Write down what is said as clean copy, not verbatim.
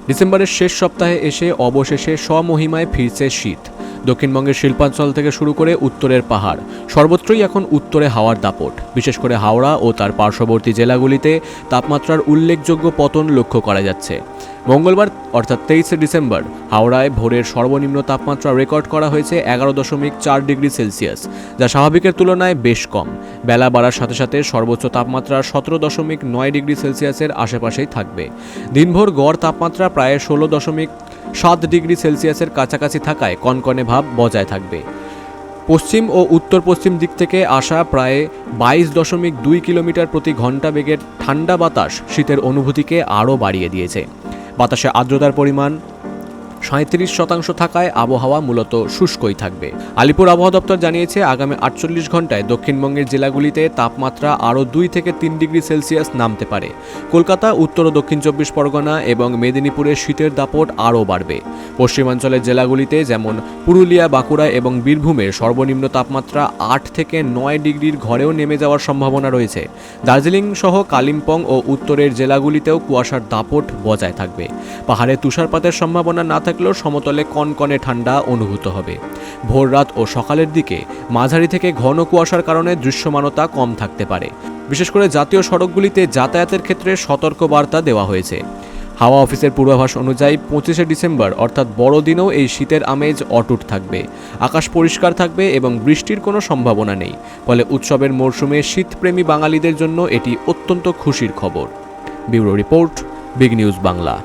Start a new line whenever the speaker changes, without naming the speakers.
ডিসেম্বরের শেষ সপ্তাহে এসে অবশেষে স্বমহিমায় ফিরছে শীত। দক্ষিণবঙ্গের শিল্পাঞ্চল থেকে শুরু করে উত্তরের পাহাড় সর্বত্রই এখন উত্তরে হাওয়ার দাপট। বিশেষ করে হাওড়া ও তার পার্শ্ববর্তী জেলাগুলিতে তাপমাত্রার উল্লেখযোগ্য পতন লক্ষ্য করা যাচ্ছে। মঙ্গলবার অর্থাৎ 23শে ডিসেম্বর হাওড়ায় ভোরের সর্বনিম্ন তাপমাত্রা রেকর্ড করা হয়েছে 11.4 ডিগ্রি সেলসিয়াস, যা স্বাভাবিকের তুলনায় বেশ কম। বেলা বাড়ার সাথে সাথে সর্বোচ্চ তাপমাত্রা 17.9 ডিগ্রি সেলসিয়াসের আশেপাশেই থাকবে। দিনভর গড় তাপমাত্রা প্রায় 16.7 ডিগ্রি সেলসিয়াসের কাছাকাছি থাকায় কনকনে ভাব বজায় থাকবে। পশ্চিম ও উত্তর পশ্চিম দিক থেকে আসা প্রায় 22.2 কিলোমিটার প্রতি ঘন্টা বেগের ঠান্ডা বাতাস শীতের অনুভূতিকে আরও বাড়িয়ে দিয়েছে। বাতাসে আর্দ্রতার পরিমাণ 37% থাকায় আবহাওয়া মূলত শুষ্কই থাকবে। আলিপুর আবহাওয়া দপ্তর জানিয়েছে, আগামী 48 ঘন্টায় দক্ষিণবঙ্গের জেলাগুলিতে তাপমাত্রা আরও 2 থেকে 3 ডিগ্রি সেলসিয়াস নামতে পারে। কলকাতা, উত্তর ও দক্ষিণ 24 পরগনা এবং মেদিনীপুরে শীতের দাপট আরও বাড়বে। পশ্চিমাঞ্চলের জেলাগুলিতে যেমন পুরুলিয়া, বাঁকুড়া এবং বীরভূমের সর্বনিম্ন তাপমাত্রা 8 থেকে 9 ডিগ্রির ঘরেও নেমে যাওয়ার সম্ভাবনা রয়েছে। দার্জিলিং সহ কালিম্পং ও উত্তরের জেলাগুলিতেও কুয়াশার দাপট বজায় থাকবে। পাহাড়ে তুষারপাতের সম্ভাবনা না থাকলেও সমতলে কনকনে ঠান্ডা অনুভূত হবে। ভোর রাত ও সকালের দিকে মাঝারি থেকে ঘন কুয়াশার কারণে দৃশ্যমানতা কম থাকতে পারে। বিশেষ করে জাতীয় সড়কগুলিতে যাতায়াতের ক্ষেত্রে সতর্ক বার্তা দেওয়া হয়েছে। হাওয়া অফিসের পূর্বাভাস অনুযায়ী 25শে ডিসেম্বর অর্থাৎ বড়দিনেও এই শীতের আমেজ অটুট থাকবে। আকাশ পরিষ্কার থাকবে এবং বৃষ্টির কোনো সম্ভাবনা নেই। ফলে উৎসবের মরশুমে শীতপ্রেমী বাঙালিদের জন্য এটি অত্যন্ত খুশির খবর। Bureau report, big news Bangla.